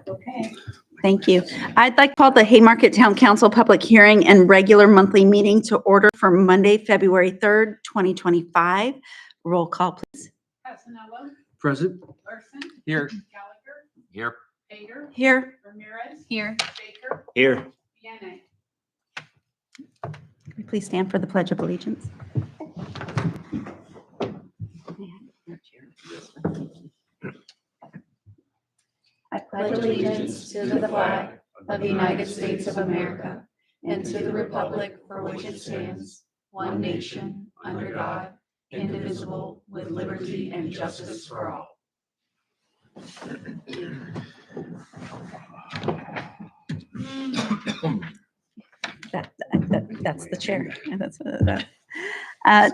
Okay. Thank you. I'd like to call the Haymarket Town Council public hearing and regular monthly meeting to order for Monday, February 3rd, 2025. Roll call, please. Casanello, Present. Larson, Here. Gallagher, Here. Hager, Here. Ramirez, Here. Baker, Here. Yanni. Can we please stand for the Pledge of Allegiance? I Pledge allegiance to the flag of the United States of America and to the republic for which it stands, one nation, under God, indivisible, with liberty and justice for all. That's the chair.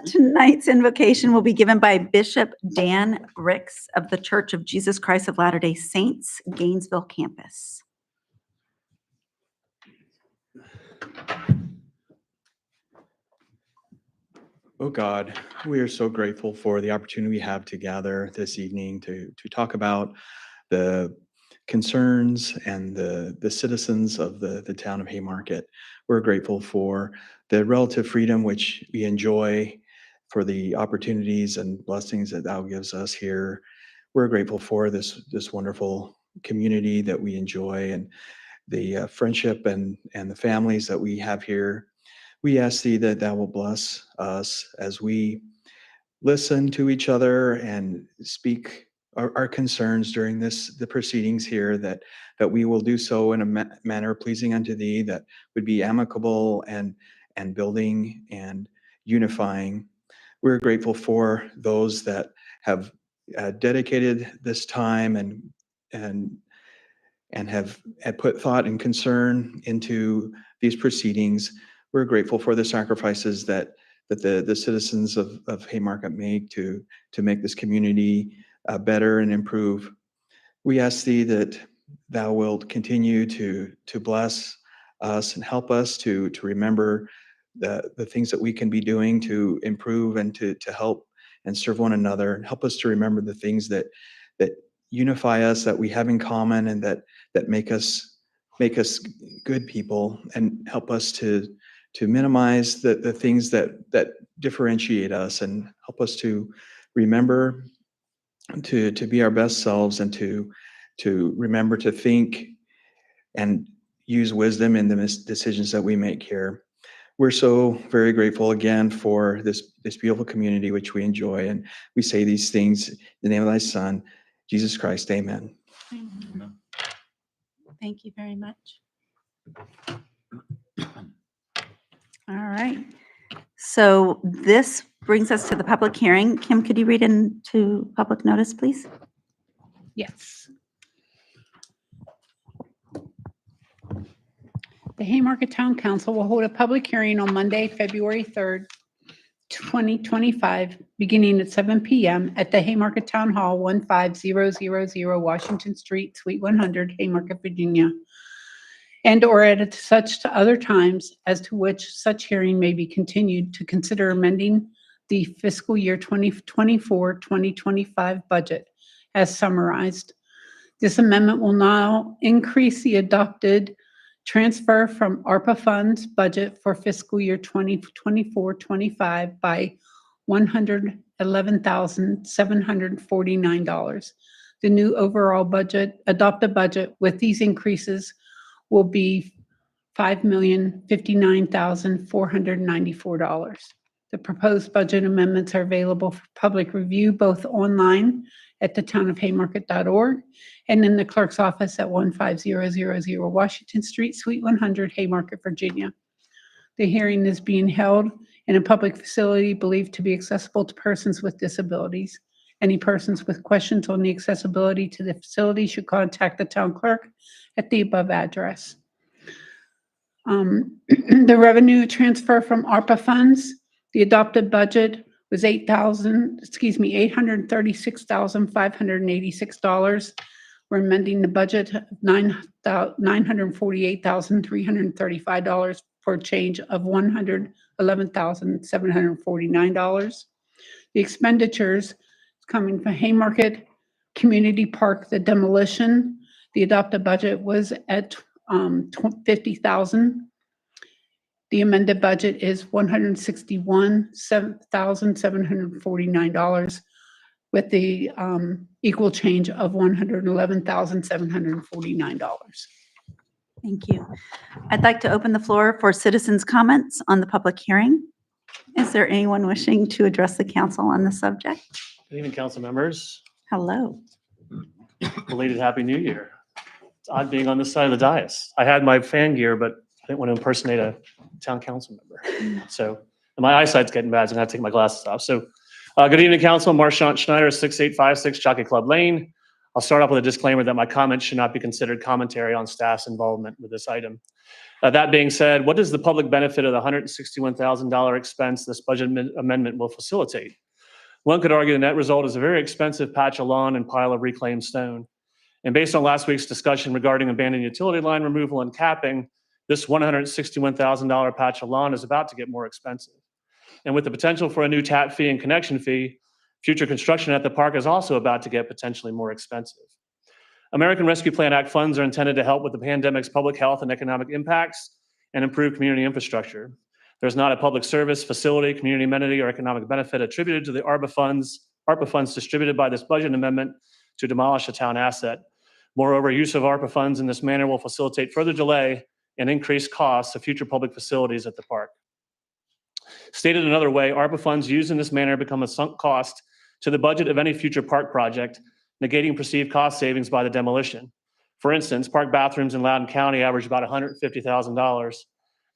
Tonight's invocation will be given by Bishop Dan Ricks of the Church of Jesus Christ of Latter-day Saints, Gainesville campus. Oh God, we are so grateful for the opportunity we have to gather this evening to talk about the concerns and the citizens of the town of Haymarket. We're grateful for the relative freedom which we enjoy, for the opportunities and blessings that Thou gives us here. We're grateful for this wonderful community that we enjoy and the friendship and the families that we have here. We ask Thee that Thou will bless us as we listen to each other and speak our concerns during the proceedings here, that we will do so in a manner pleasing unto Thee, that would be amicable and building and unifying. We're grateful for those that have dedicated this time and have put thought and concern into these proceedings. We're grateful for the sacrifices that the citizens of Haymarket make to make this community better and improve. We ask Thee that Thou wilt continue to bless us and help us to remember the things that we can be doing to improve and to help and serve one another, and help us to remember the things that unify us, that we have in common, and that make us good people, and help us to minimize the things that differentiate us, and help us to remember to be our best selves, and to remember to think and use wisdom in the decisions that we make here. We're so very grateful again for this beautiful community which we enjoy, and we say these things in the name of Thy Son, Jesus Christ. Amen. Amen. Thank you very much. All right. So this brings us to the public hearing. Kim, could you read into public notice, please? Yes. The Haymarket Town Council will hold a public hearing on Monday, February 3rd, 2025, beginning at 7 p.m. at the Haymarket Town Hall, 15000 Washington Street, Suite 100, Haymarket, Virginia, and or at such other times as to which such hearing may be continued to consider amending the fiscal year 2024-2025 budget as summarized. This amendment will now increase the adopted transfer from ARPA funds budget for fiscal year 2024-25 by $111,749. The new overall adopted budget with these increases will be $5,059,494. The proposed budget amendments are available for public review both online at thetownofhaymarket.org and in the clerk's office at 15000 Washington Street, Suite 100, Haymarket, Virginia. The hearing is being held in a public facility believed to be accessible to persons with disabilities. Any persons with questions on the accessibility to the facility should contact the town clerk at the above address. The revenue transfer from ARPA funds, the adopted budget was $836,586. We're amending the budget of $948,335 for a change of $111,749. The expenditures coming from Haymarket Community Park, the demolition, The adopted budget was at 50,000. The amended budget is $161,749 with the equal change of $111,749. Thank you. I'd like to open the floor for citizens' comments on the public hearing. Is there anyone wishing to address the council on the subject? Good evening, council members. Hello. Belated Happy New Year. It's odd being on this side of the dais. I had my fan gear, but I didn't want to impersonate a town council member. So and my eyesight's getting bad, so I'm going to have to take my glasses off. So good evening, council. Marchant Schneider, 6856 Jockey Club Lane. I'll start off with a disclaimer that my comments should not be considered commentary on staff's involvement with this item. That being said, what is the public benefit of the $161,000 expense this budget amendment will facilitate? One could argue the net result is a very expensive patch of lawn and pile of reclaimed stone. And based on last week's discussion regarding abandoned utility line removal and capping, this $161,000 patch of lawn is about to get more expensive. And with the potential for a new tap fee and connection fee, future construction at the park is also about to get potentially more expensive. American Rescue Plan Act funds are intended to help with the pandemic's public health and economic impacts and improve community infrastructure. There's not a public service, facility, community amenity, or economic benefit attributed to the ARPA funds distributed by this budget amendment to demolish a town asset. Moreover, use of ARPA funds in this manner will facilitate further delay and increased costs of future public facilities at the park. Stated another way, ARPA funds used in this manner become a sunk cost to the budget of any future park project, negating perceived cost savings by the demolition. For instance, park bathrooms in Loudoun County average about $150,000.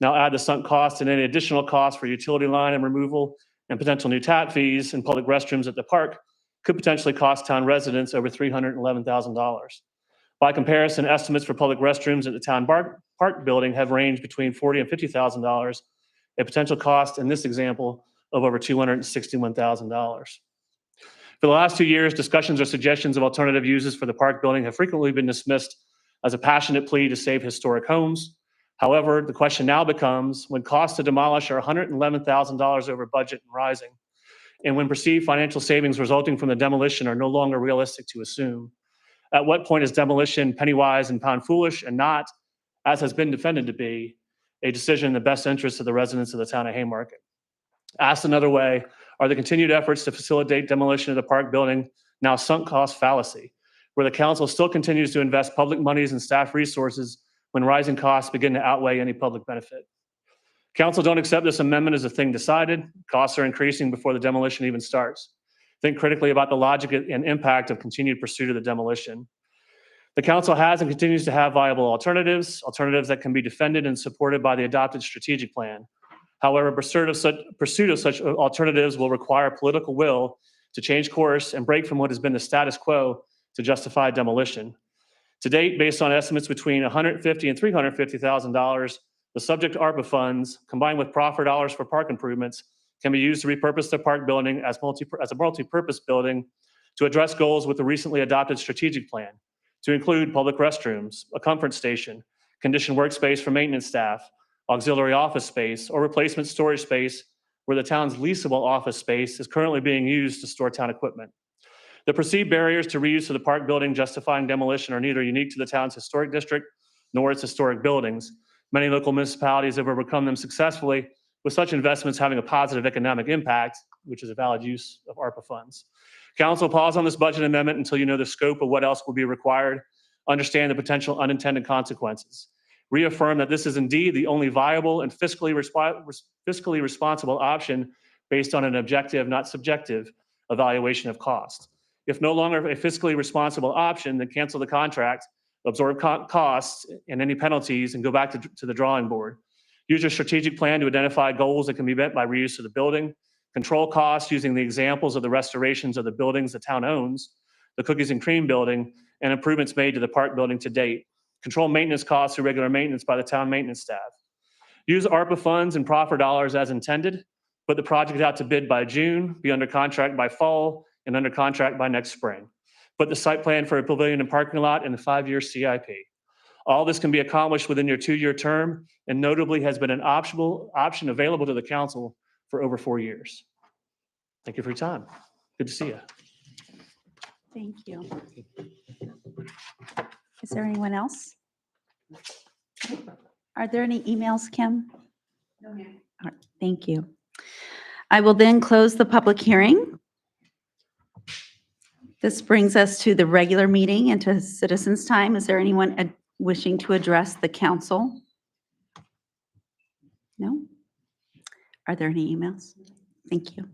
Now add the sunk cost and any additional cost for utility line and removal and potential new tap fees and public restrooms at the park could potentially cost town residents over $311,000. By comparison, estimates for public restrooms at the town park building have ranged between $40,000 and $50,000, a potential cost in this example of over $261,000. For the last 2 years, discussions or suggestions of alternative uses for the park building have frequently been dismissed as a passionate plea to save historic homes. However, the question now becomes, when costs to demolish are $111,000 over budget and rising, and when perceived financial savings resulting from the demolition are no longer realistic to assume, at what point is demolition penny wise and pound foolish and not, as has been defended to be, a decision in the best interest of the residents of the town of Haymarket? Asked another way, are the continued efforts to facilitate demolition of the park building now sunk cost fallacy, where the council still continues to invest public monies and staff resources when rising costs begin to outweigh any public benefit? Council, don't accept this amendment as a thing decided. Costs are increasing before the demolition even starts. Think critically about the logic and impact of continued pursuit of the demolition. The council has and continues to have viable alternatives that can be defended and supported by the adopted strategic plan. However, pursuit of such alternatives will require political will to change course and break from what has been the status quo to justify demolition. To date, based on estimates between $150,000 and $350,000, the subject ARPA funds, combined with proffer dollars for park improvements, can be used to repurpose the park building as a multi-purpose building to address goals with the recently adopted strategic plan, to include public restrooms, a comfort station, conditioned workspace for maintenance staff, auxiliary office space, or replacement storage space where the town's leasable office space is currently being used to store town equipment. The perceived barriers to reuse of the park building justifying demolition are neither unique to the town's historic district nor its historic buildings. Many local municipalities have overcome them successfully, with such investments having a positive economic impact, which is a valid use of ARPA funds. Council, pause on this budget amendment until you know the scope of what else will be required. Understand the potential unintended consequences. Reaffirm that this is indeed the only viable and fiscally responsible option based on an objective, not subjective, evaluation of cost. If no longer a fiscally responsible option, then cancel the contract, absorb costs and any penalties, and go back to the drawing board. Use your strategic plan to identify goals that can be met by reuse of the building. Control costs using the examples of the restorations of the buildings the town owns, the Cookies and Cream building, and improvements made to the park building to date. Control maintenance costs through regular maintenance by the town maintenance staff. Use ARPA funds and proffer dollars as intended. Put the project out to bid by June, be under contract by fall, and under contract by next spring. Put the site plan for a pavilion and parking lot in the 5-year CIP. All this can be accomplished within your 2-year term, and notably has been an option available to the council for over 4 years. Thank you for your time. Good to see you. Thank you. Is there anyone else? Are there any emails, Kim? No, ma'am. Thank you. I will then close the public hearing. This brings us to the regular meeting and to citizens' time. Is there anyone wishing to address the council? No? Are there any emails? Thank you.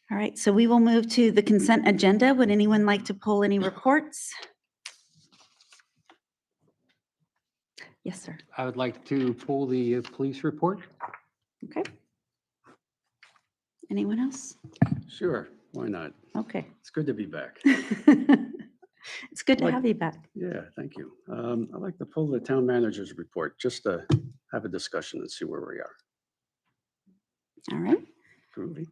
All right, so we will move to the consent agenda. Would anyone like to pull any reports? Yes, sir. I would like to pull the police report. Okay. Anyone else? Sure, why not? Okay. It's good to be back. It's good to Like- have you back. Yeah, thank you. I'd like to pull the town manager's report, just to have a discussion and see where we are. All right. Groovy.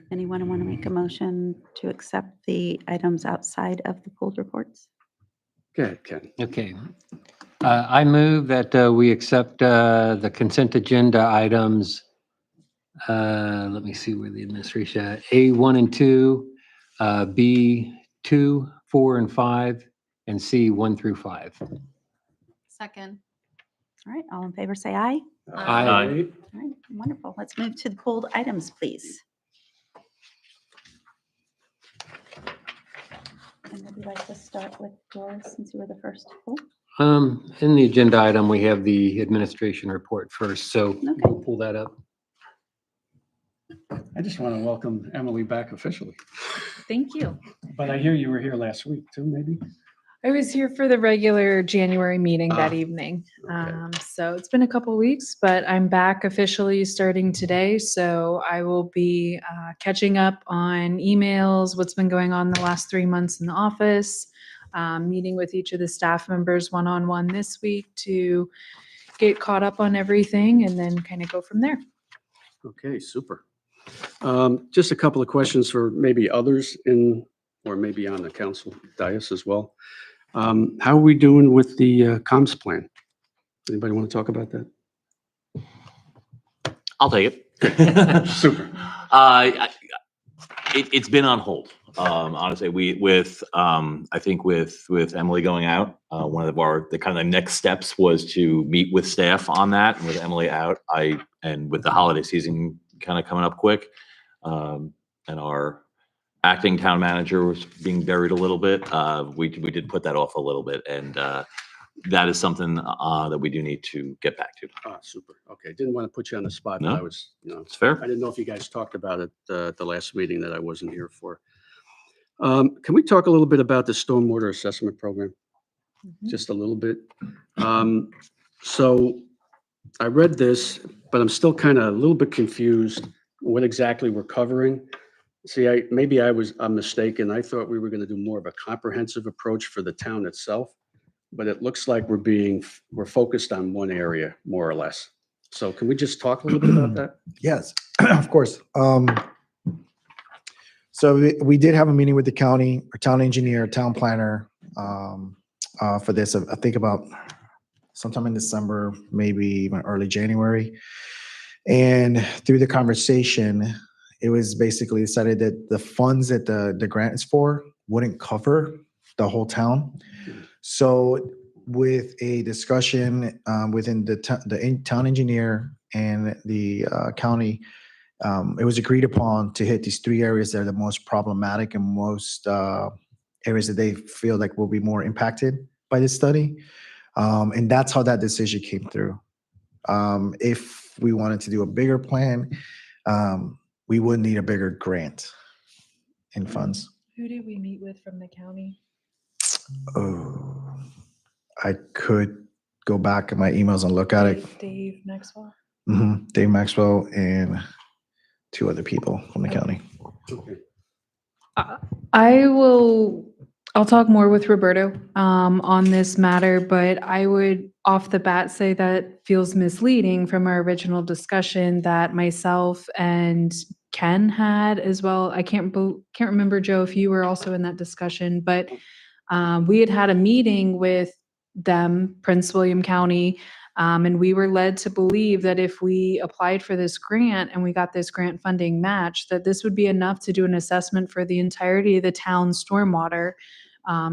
Anyone want to make a motion to accept the items outside of the pulled reports? Go ahead, Ken. Okay. I move that we accept the consent agenda items. Let me see where the administration, A1 and 2, B2, 4 and 5, and C 1 through 5. Second. All right, all in favor, say aye. Aye. All right, wonderful. Let's move to the pulled items, please. And would you like to start with Doris since you were the first to pull? In the agenda item, we have the administration report first, so Okay. we'll pull that up. I just want to welcome Emily back officially, Thank you. but I hear you were here last week too, maybe? I was here for the regular January meeting that Ah, evening. okay. So it's been a couple weeks, but I'm back officially starting today. So I will be catching up on emails, what's been going on the last 3 months in the office, meeting with each of the staff members one-on-one this week to get caught up on everything and then kind of go from there. Okay, super. Just a couple of questions for maybe others in, or maybe on the council dais as well. How are we doing with the comms plan? Anybody want to talk about that? I'll take it. Super. It's been on hold. Honestly, I think with Emily going out, one of the kind of the next steps was to meet with staff on that. And with Emily out, and with the holiday season kind of coming up quick, and our acting town manager was being buried a little bit, we did put that off a little bit, and that is something that we do need to get back to. Ah, super. Okay, didn't want to put you on the spot, but No. I was, It's fair. I didn't know if you guys talked about it at the last meeting that I wasn't here for. Can we talk a little bit about the stormwater assessment program? Just a little bit. So I read this, but I'm still kind of a little bit confused what exactly we're covering. See, maybe I'm mistaken. I thought we were going to do more of a comprehensive approach for the town itself, but it looks like we're focused on one area more or less. So can we just talk a little bit about that? Yes, of course. So we did have a meeting with the county, our town engineer, town planner, for this, I think about sometime in December, maybe even early January. And through the conversation, it was basically decided that the funds that the grant is for wouldn't cover the whole town. So with a discussion within the town engineer and the county, it was agreed upon to hit these 3 areas that are the most problematic and most areas that they feel like will be more impacted by this study. And that's how that decision came through. If we wanted to do a bigger plan, we would need a bigger grant in funds. Who did we meet with from the county? Oh, I could go back in my emails and look at it. Dave Maxwell. Dave Maxwell and 2 other people from the county. Okay. I'll talk more with Roberto on this matter, but I would off the bat say that feels misleading from our original discussion that myself and Ken had as well. I can't remember, Joe, if you were also in that discussion, but we had a meeting with them, Prince William County, And we were led to believe that if we applied for this grant and we got this grant funding match, that this would be enough to do an assessment for the entirety of the town's stormwater.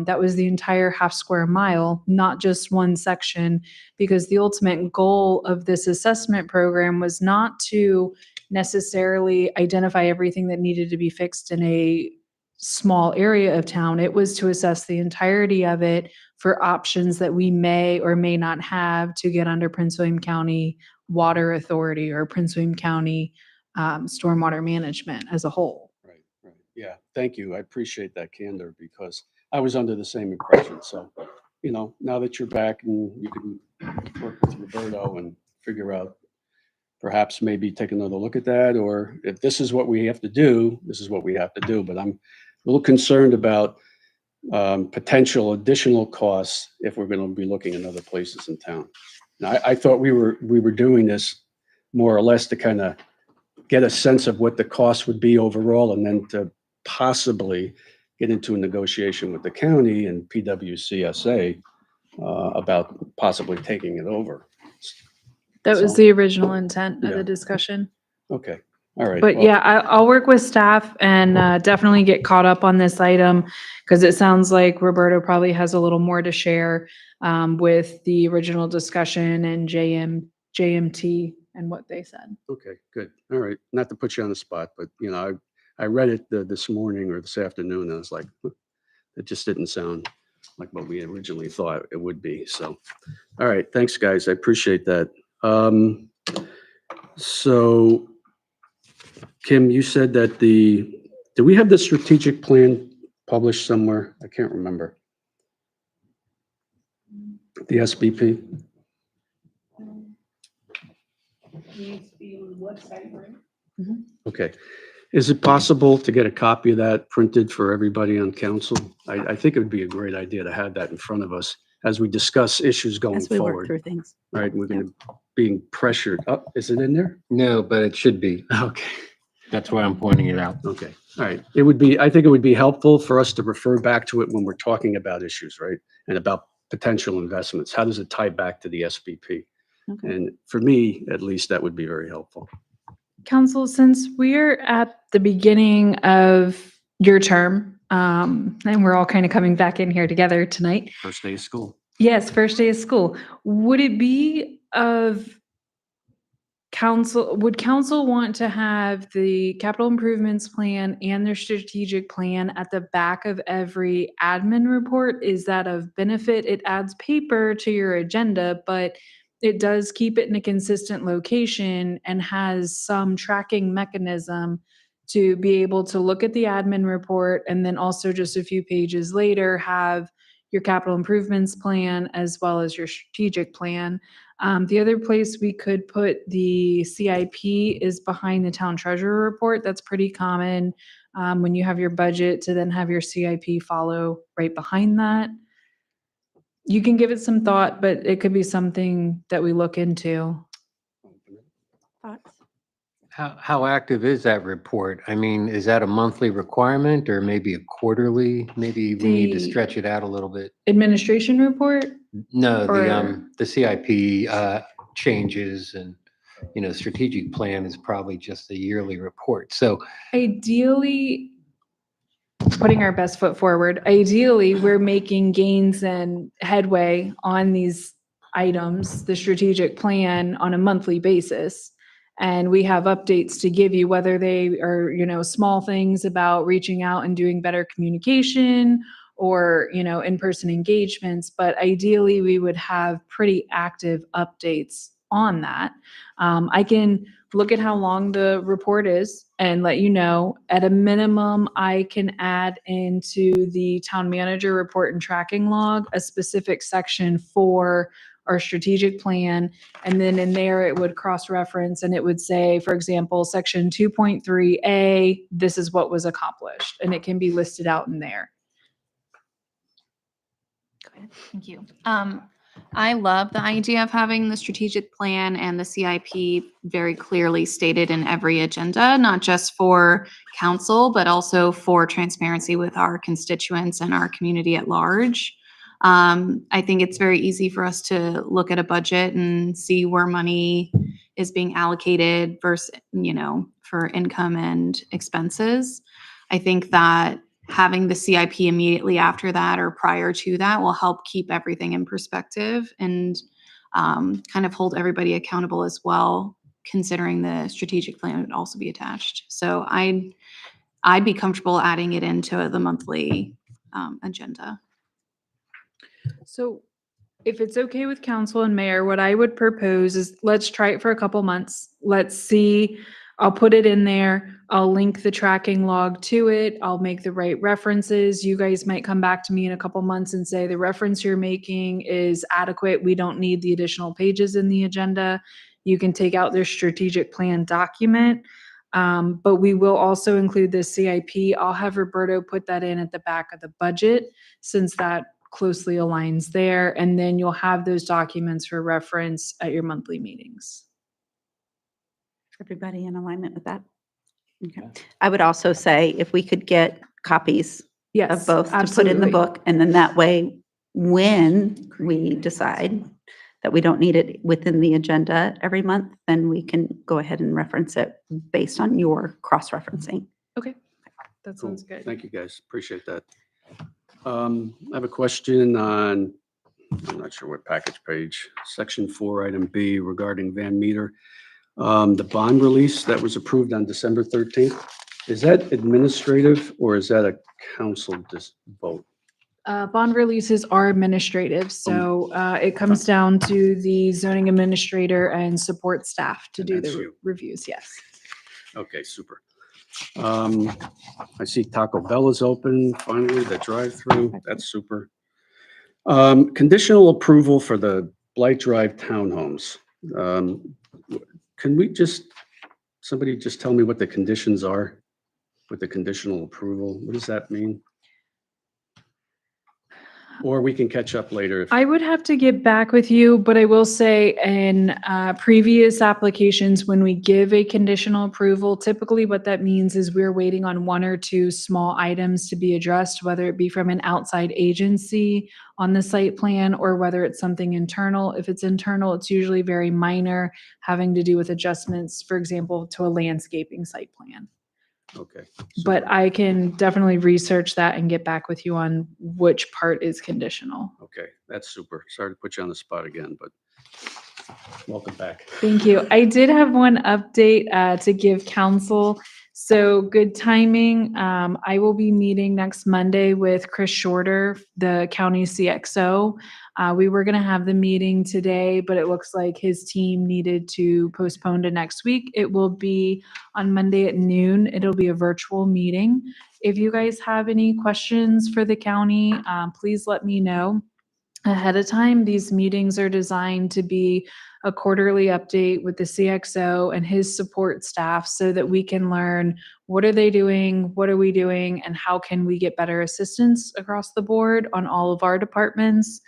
That was the entire half square mile, not just one section, because the ultimate goal of this assessment program was not to necessarily identify everything that needed to be fixed in a small area of town. It was to assess the entirety of it for options that we may or may not have to get under Prince William County Water Authority or Prince William County stormwater management as a whole. Right, right. Yeah, thank you. I appreciate that candor because I was under the same impression. So, you know, now that you're back and you can work with Roberto and figure out perhaps maybe take another look at that, or if this is what we have to do, this is what we have to do. But I'm a little concerned about potential additional costs if we're going to be looking in other places in town. Now, I thought we were doing this more or less to kind of get a sense of what the cost would be overall, and then to possibly get into a negotiation with the county and PWCSA about possibly taking it over. That was So- the original intent of Yeah. the discussion. Okay, all right. But well, yeah, I'll work with staff and definitely get caught up on this item because it sounds like Roberto probably has a little more to share with the original discussion and JMT and what they said. Okay, good. All right. Not to put you on the spot, but you know, I read it this morning or this afternoon, and I was like, it just didn't sound like what we originally thought it would be. So, all right, thanks, guys. I appreciate that. So, Kim, you said that do we have the strategic plan published somewhere? I can't remember. The SBP? Needs to be on the website, right? Okay. Is it possible to get a copy of that printed for everybody on council? I think it would be a great idea to have that in front of us as we discuss issues going As we work forward. through things. Right, we're going to being pressured. Oh, is it in there? No, but it should be. Okay, That's why I'm pointing it out. okay, all right. It would be, I think it would be helpful for us to refer back to it when we're talking about issues, right? And about potential investments. How does it tie back to the SBP? Okay. And for me, at least, that would be very helpful. Council, since we're at the beginning of your term, and we're all kind of coming back in here together tonight. First day of school. Yes, first day of school. Would it be of would council want to have the capital improvements plan and their strategic plan at the back of every admin report? Is that of benefit? It adds paper to your agenda, but it does keep it in a consistent location and has some tracking mechanism to be able to look at the admin report and then also just a few pages later have your capital improvements plan as well as your strategic plan. The other place we could put the CIP is behind the town treasurer report. That's pretty common when you have your budget to then have your CIP follow right behind that. You can give it some thought, but it could be something that we look into. Thoughts? How active is that report? I mean, is that a monthly requirement or maybe a quarterly? Maybe we need to The- stretch it out a little bit. Administration report? No, Or- the CIP changes and, strategic plan is probably just a yearly report. So Ideally, putting our best foot forward, ideally, we're making gains and headway on these items, the strategic plan on a monthly basis. And we have updates to give you, whether they are, small things about reaching out and doing better communication or, in-person engagements. But ideally, we would have pretty active updates on that. I can look at how long the report is and let you know. At a minimum, I can add into the town manager report and tracking log a specific section for our strategic plan. And then in there, it would cross-reference and it would say, for example, section 2.3A, this is what was accomplished. And it can be listed out in there. Thank you. I love the idea of having the strategic plan and the CIP very clearly stated in every agenda, not just for council, but also for transparency with our constituents and our community at large. I think it's very easy for us to look at a budget and see where money is being allocated versus, for income and expenses. I think that having the CIP immediately after that or prior to that will help keep everything in perspective and kind of hold everybody accountable as well, considering the strategic plan would also be attached. So I'd be comfortable adding it into the monthly agenda. So if it's okay with council and mayor, what I would propose is let's try it for a couple months. Let's see. I'll put it in there. I'll link the tracking log to it. I'll make the right references. You guys might come back to me in a couple months and say the reference you're making is adequate. We don't need the additional pages in the agenda. You can take out their strategic plan document. But we will also include the CIP. I'll have Roberto put that in at the back of the budget since that closely aligns there. And then you'll have those documents for reference at your monthly meetings. Everybody in alignment with that? Okay. I would also say if we could get copies Yes, of both to put in absolutely. the book, and then that way, when we decide that we don't need it within the agenda every month, then we can go ahead and reference it based on your cross-referencing. Okay, that Cool. sounds good. Thank you, guys. Appreciate that. I have a question on, I'm not sure what package page, section 4, item B regarding Van Meter. The bond release that was approved on December 13th, is that administrative or is that a council vote? Bond releases are administrative, so it comes down to the zoning administrator and support staff to And do that's the you. reviews, yes. Okay, super. I see Taco Bell is open, finally, the drive-through, that's super. Conditional approval for the Blight Drive townhomes. Can we somebody just tell me what the conditions are with the conditional approval? What does that mean? Or we can catch up later. if- I would have to get back with you, but I will say in previous applications, when we give a conditional approval, typically what that means is we're waiting on one or two small items to be addressed, whether it be from an outside agency on the site plan or whether it's something internal. If it's internal, it's usually very minor, having to do with adjustments, for example, to a landscaping site plan. Okay. But super. I can definitely research that and get back with you on which part is conditional. Okay, that's super. Sorry to put you on the spot again, but welcome back. Thank you. I did have one update to give council. So good timing. I will be meeting next Monday with Chris Shorter, the county CXO. We were going to have the meeting today, but it looks like his team needed to postpone to next week. It will be on Monday at noon. It'll be a virtual meeting. If you guys have any questions for the county, please let me know ahead of time. These meetings are designed to be a quarterly update with the CXO and his support staff so that we can learn what are they doing, what are we doing, and how can we get better assistance across the board on all of our departments.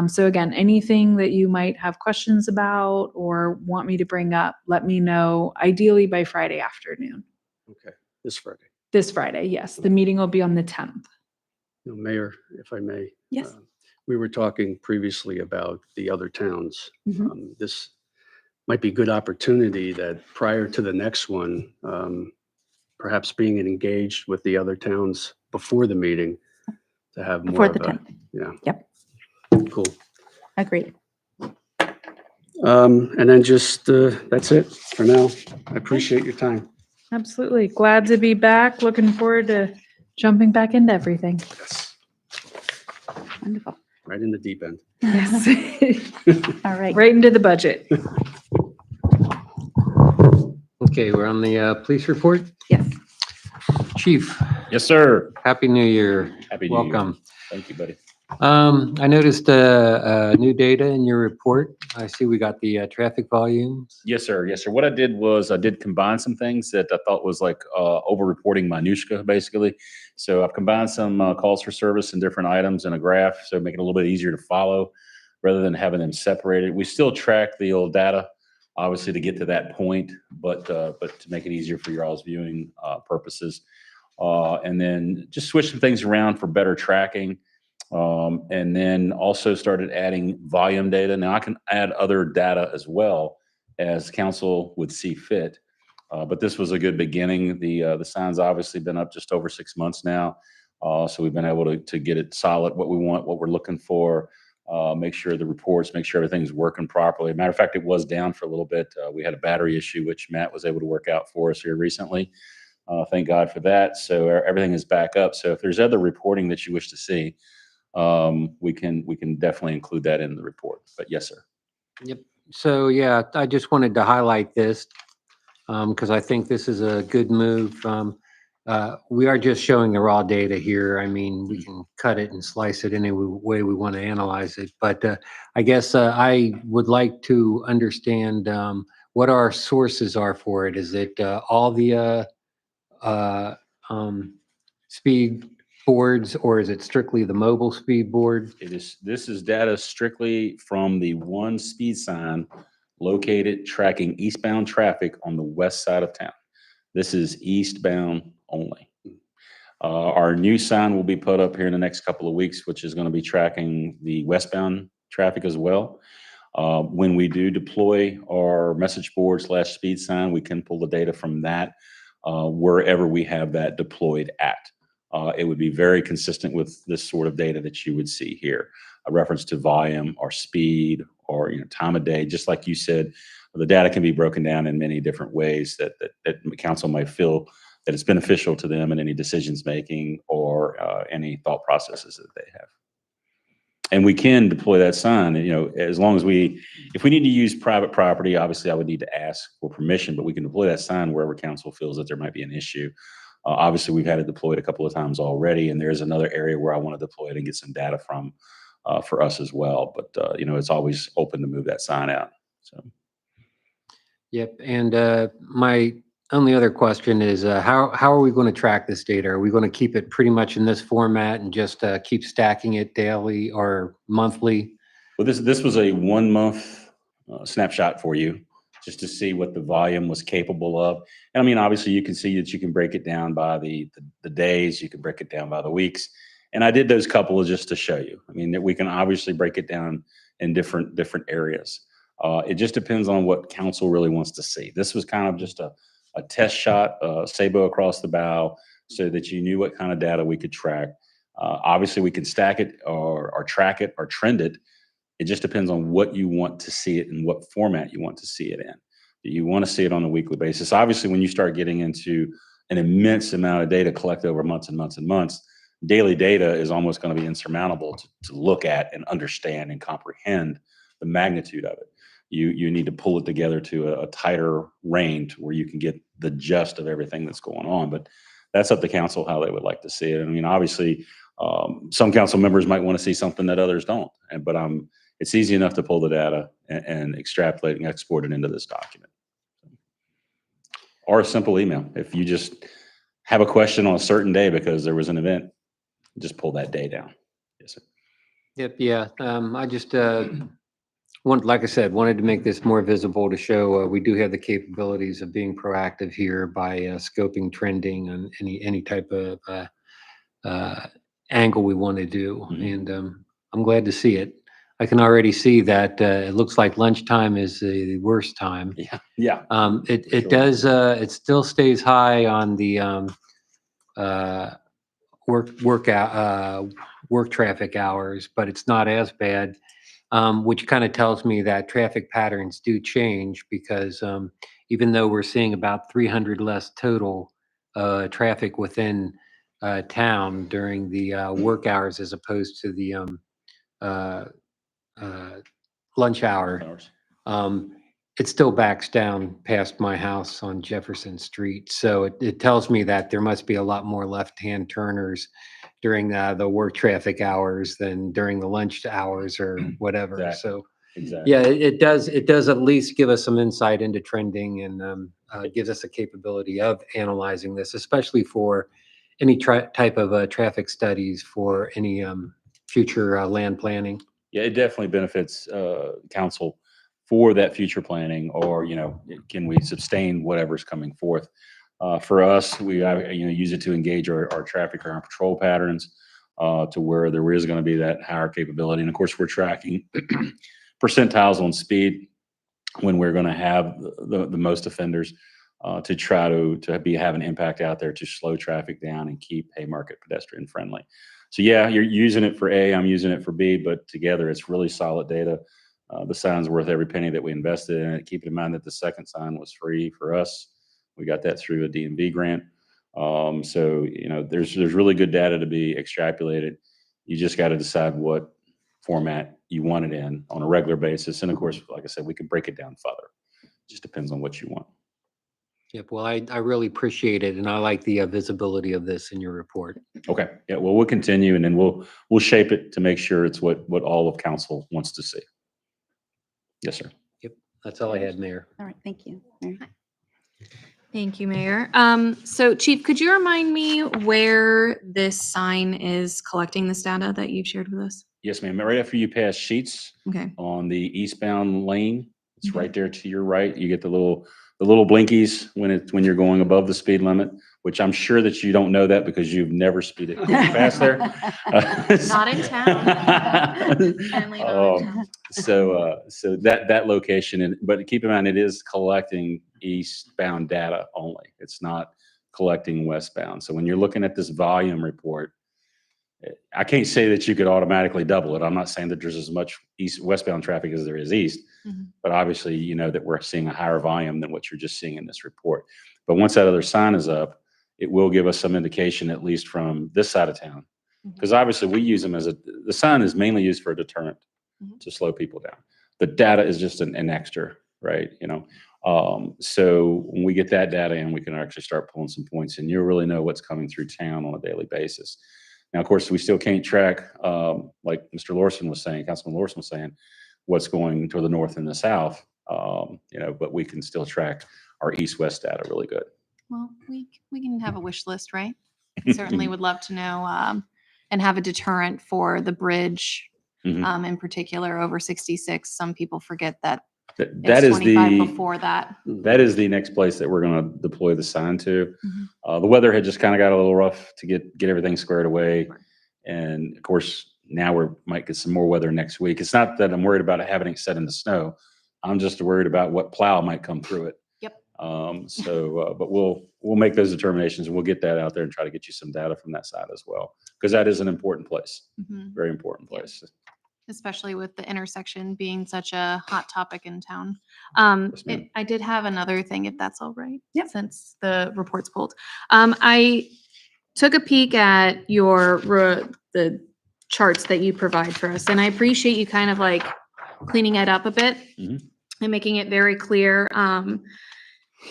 So again, anything that you might have questions about or want me to bring up, let me know, ideally by Friday afternoon. Okay, this Friday. This Friday, yes. The meeting will be on the 10th. Mayor, if I may. Yes. We were talking previously about the other towns. Mhm. This might be a good opportunity that prior to the next one, perhaps being engaged with the other towns before the meeting to have more Before of the a, 10th. yeah. Yep. Cool. Agreed. And then just, that's it for now. I appreciate your time. Absolutely. Glad to be back. Looking forward to jumping back into everything. Yes. Wonderful. Right in the deep end. Yes. All right. Right into the budget. Okay, we're on the police report. Yes. Chief, Yes, sir. Happy New Year. Happy New Year. Welcome. Thank you, buddy. I noticed new data in your report. I see we got the traffic volumes. Yes, sir. Yes, sir. What I did was I did combine some things that I thought was like over-reporting minutia, basically. So I've combined some calls for service and different items in a graph, so make it a little bit easier to follow rather than having them separated. We still track the old data, obviously, to get to that point, but to make it easier for your all's viewing purposes. And then just switch some things around for better tracking. And then also started adding volume data. Now I can add other data as well as council would see fit. But this was a good beginning. The sign's obviously been up just over 6 months now. So we've been able to get it solid, what we want, what we're looking for, make sure the reports, make sure everything's working properly. Matter of fact, it was down for a little bit. We had a battery issue, which Matt was able to work out for us here recently. Thank God for that. So everything is back up. So if there's other reporting that you wish to see, we can definitely include that in the report. But yes, sir. Yep. So, yeah, I just wanted to highlight this because I think this is a good move. We are just showing the raw data here. I mean, we can cut it and slice it any way we want to analyze it. But I guess I would like to understand what our sources are for it. Is it all the speed boards, or is it strictly the mobile speed board? This is data strictly from the one speed sign located tracking eastbound traffic on the west side of town. This is eastbound only. Our new sign will be put up here in the next couple of weeks, which is going to be tracking the westbound traffic as well. When we do deploy our message board / speed sign, we can pull the data from that wherever we have that deployed at. It would be very consistent with this sort of data that you would see here, a reference to volume or speed or time of day. Just like you said, the data can be broken down in many different ways that council might feel that it's beneficial to them in any decisions making or any thought processes that they have. And we can deploy that sign, as long as if we need to use private property, obviously I would need to ask for permission, but we can deploy that sign wherever council feels that there might be an issue. Obviously, we've had it deployed a couple of times already, and there's another area where I want to deploy it and get some data from for us as well. But it's always open to move that sign out. So. Yep. And my only other question is how are we going to track this data? Are we going to keep it pretty much in this format and just keep stacking it daily or monthly? Well, this was a 1 month snapshot for you, just to see what the volume was capable of. And I mean, obviously you can see that you can break it down by the days, you can break it down by the weeks. And I did those couple just to show you. I mean, that we can obviously break it down in different areas. It just depends on what council really wants to see. This was kind of just a test shot, Sabo across the bow, so that you knew what kind of data we could track. Obviously we can stack it or track it or trend it. It just depends on what you want to see it and what format you want to see it in. Do you want to see it on a weekly basis? Obviously, when you start getting into an immense amount of data collected over months and months and months, daily data is almost going to be insurmountable to look at and understand and comprehend the magnitude of it. You need to pull it together to a tighter range where you can get the gist of everything that's going on. But that's up to council how they would like to see it. I mean, obviously, some council members might want to see something that others don't. But it's easy enough to pull the data and extrapolate and export it into this document. Or a simple email. If you just have a question on a certain day because there was an event, just pull that day down. Yes, sir. Yep. Yeah. I just like I said, wanted to make this more visible to show we do have the capabilities of being proactive here by scoping trending on any type of angle we want to do. And I'm glad to see it. I can already see that it looks like lunchtime is the worst time. Yeah. It Sure. does. It still stays high on the work traffic hours, but it's not as bad, which kind of tells me that traffic patterns do change because even though we're seeing about 300 less total traffic within town during the work hours as opposed to the lunch hour, it still backs down past my house on Jefferson Street. So it tells me that there must be a lot more left-hand turners during the work traffic hours than during the lunch hours or whatever. Exactly. So Exactly. yeah, it does at least give us some insight into trending and gives us a capability of analyzing this, especially for any type of traffic studies for any future land planning. Yeah, it definitely benefits council for that future planning, or can we sustain whatever's coming forth? For us, we use it to engage our traffic or our patrol patterns. to where there is going to be that higher capability. And of course, we're tracking percentiles on speed when we're going to have the most offenders to try to have an impact out there to slow traffic down and keep Haymarket pedestrian friendly. So yeah, you're using it for A, I'm using it for B, but together it's really solid data. The sign's worth every penny that we invested in it. Keep in mind that the second sign was free for us. We got that through a DMV grant. So, you know, there's really good data to be extrapolated. You just got to decide what format you want it in on a regular basis. And of course, like I said, we can break it down further. Just depends on what you want. Yep. Well, I really appreciate it, and I like the visibility of this in your report. Okay. Yeah. Well, we'll continue, and then we'll shape it to make sure it's what all of council wants to see. Yes, sir. Yep. That's all I had, Mayor. All right, thank you. Mary. Thank you, Mayor. So Chief, could you remind me where this sign is collecting this data that you've shared with us? Yes, ma'am. Right after you pass Sheets Okay. on the eastbound lane, it's Okay. right there to your right. You get the little blinkies when you're going above the speed limit, which I'm sure that you don't know that because you've never speeded past there. Not in town. Apparently not in town. So that location, but keep in mind, it is collecting eastbound data only. It's not collecting westbound. So when you're looking at this volume report, I can't say that you could automatically double it. I'm not saying that there's as much westbound traffic as there is east, but obviously, you know that we're seeing a higher volume than what you're just seeing in this report. But once that other sign is up, it will give us some indication, at least from this side of town, because obviously we use them the sign is mainly used for a deterrent to slow people down. The data is just an extra, right? You know, so when we get that data in, we can actually start pulling some points, and you'll really know what's coming through town on a daily basis. Now, of course, we still can't track, like Mr. Lawson was saying, Councilman Lawson was saying, what's going to the north and the south, you know, but we can still track our east-west data really good. Well, we can have a wish list, right? Certainly would love to know and have a deterrent for the bridge in particular over 66. Some people forget that That it's is 25 before that. That is the next place that we're going to deploy the sign to. The weather had just kind of got a little rough to get everything squared away. And of course, now we might get some more weather next week. It's not that I'm worried about having it set in the snow. I'm just worried about what plow might come through it. Yep. But we'll make those determinations, and we'll get that out there and try to get you some data from that side as well, because that is an important place, very important place. Especially with the intersection being such a hot topic in town. Yes, ma'am. I did have another thing, if that's all right. Yep. Since the report's pulled. I took a peek at the charts that you provide for us, and I appreciate you kind of like cleaning it up a bit and making it very clear.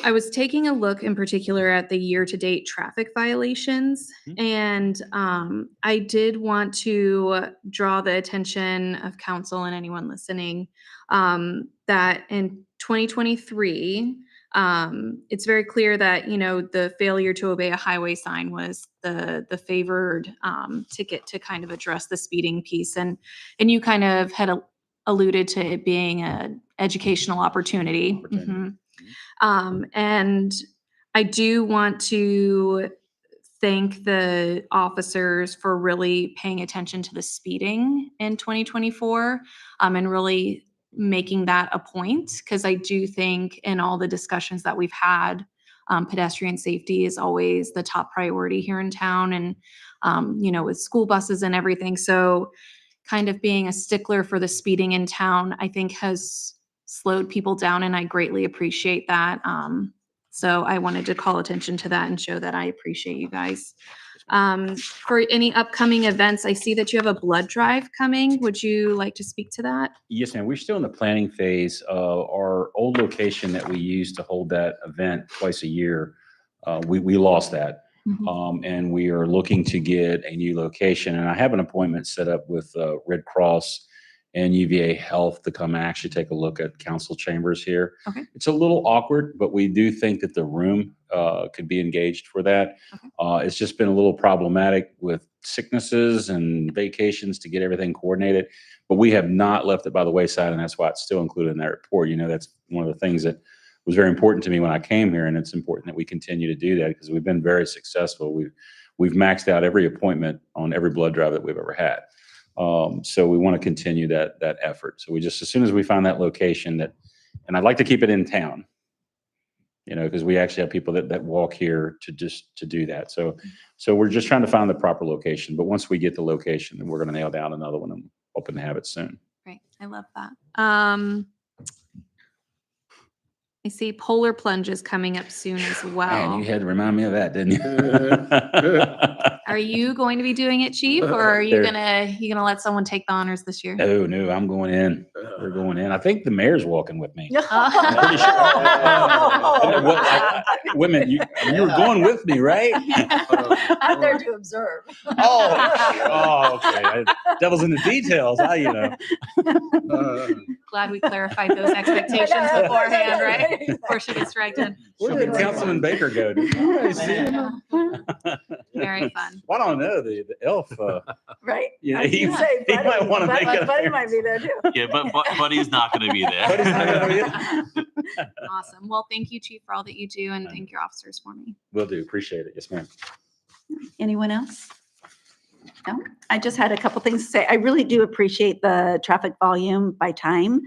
I was taking a look in particular at the year-to-date traffic violations, and I did want to draw the attention of council and anyone listening that in 2023, it's very clear that, you know, the failure to obey a highway sign was the favored ticket to kind of address the speeding piece, and you kind of had alluded to it being an educational opportunity. And I do want to thank the officers for really paying attention to the speeding in 2024 and really making that a point, because I do think in all the discussions that we've had, pedestrian safety is always the top priority here in town, and you know, with school buses and everything. So kind of being a stickler for the speeding in town, I think has slowed people down, and I greatly appreciate that. So I wanted to call attention to that and show that I appreciate you guys. For any upcoming events, I see that you have a blood drive coming. Would you like to speak to that? Yes, ma'am. We're still in the planning phase. Our old location that we used to hold that event twice a year, we lost that. And we are looking to get a new location. And I have an appointment set up with Red Cross and UVA Health to come and actually take a look at council chambers here. Okay. It's a little awkward, but we do think that the room could be engaged for that. Okay. It's just been a little problematic with sicknesses and vacations to get everything coordinated, but we have not left it by the wayside, and that's why it's still included in that report. You know, that's one of the things that was very important to me when I came here, and it's important that we continue to do that because we've been very successful. we've maxed out every appointment on every blood drive that we've ever had. So we want to continue that effort. So we just, as soon as we find that location and I'd like to keep it in town, because we actually have people that walk here to do that. So we're just trying to find the proper location. But once we get the location, then we're going to nail down another one and hoping to have it soon. Great. I love that. I see Polar Plunge is coming up soon as Man, well. you had to remind me of that, didn't you? Are you going to be doing it, Chief, or are you There- gonna let someone take the honors this year? No, I'm going in. We're going in. I think the mayor's walking with me. I'm pretty sure. Women, you were going with me, right? I'm there to observe. Okay. Devil's in the details. Glad we clarified those expectations beforehand, right? Before she gets dragged in. Where did Councilman Baker go? Did you guys see him? Very fun. Well, I don't know. The elf. Right? Yeah, I was he gonna say, he Buddy- might want to Bud- make it. Buddy might be there too. Yeah, but Buddy's not going to be Buddy's not there. gonna be there. Awesome. Well, thank you, Chief, for all that you do, and thank your officers for me. Will do. Appreciate it. Yes, ma'am. Anyone else? No, I just had a couple things to say. I really do appreciate the traffic volume by time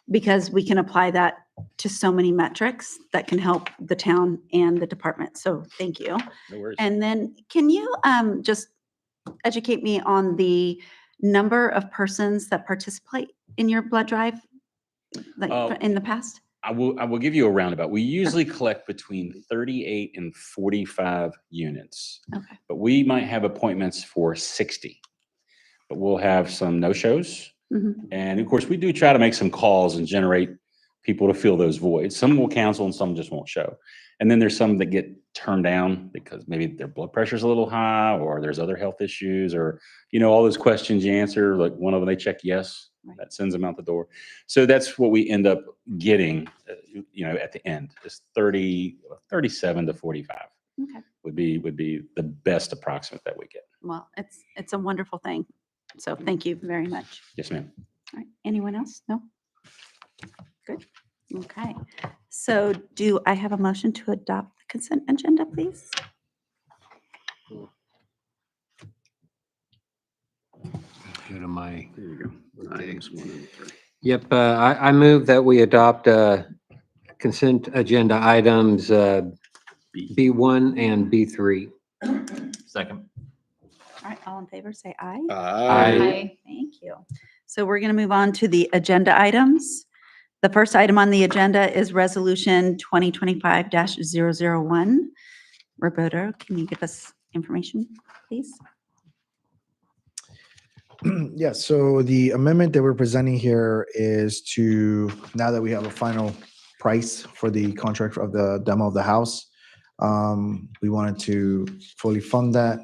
because we can apply that to so many metrics that can help the town and the department. So thank you. No worries. And then can you just educate me on the number of persons that participate in your blood drive, like in the past? I will give you a roundabout. We usually collect between 38 and 45 units. Okay. But we might have appointments for 60. But we'll have some no-shows. Mhm. And of course, we do try to make some calls and generate people to fill those voids. Some will cancel and some just won't show. And then there's some that get turned down because maybe their blood pressure's a little high or there's other health issues or, all those questions you answer, like one of them, they check yes, Right. that sends them out the door. So that's what we end up getting, at the end, is 37 to 45 Okay. would be the best approximate that we get. Well, it's a wonderful thing. So thank you very much. Yes, ma'am. All right. Anyone else? No? Good. Okay. So do I have a motion to adopt the consent agenda, please? Go to my, There you go. Items 1 and 3. yep, I move that we adopt consent agenda items B1 and B3. Second. All right, all in favor, say aye. Aye. Thank you. So we're going to move on to the agenda items. The first item on the agenda is Resolution 2025-001. Roberto, can you give us information, please? Yeah, so the amendment that we're presenting here is to, now that we have a final price for the contract of the demo of the house, we wanted to fully fund that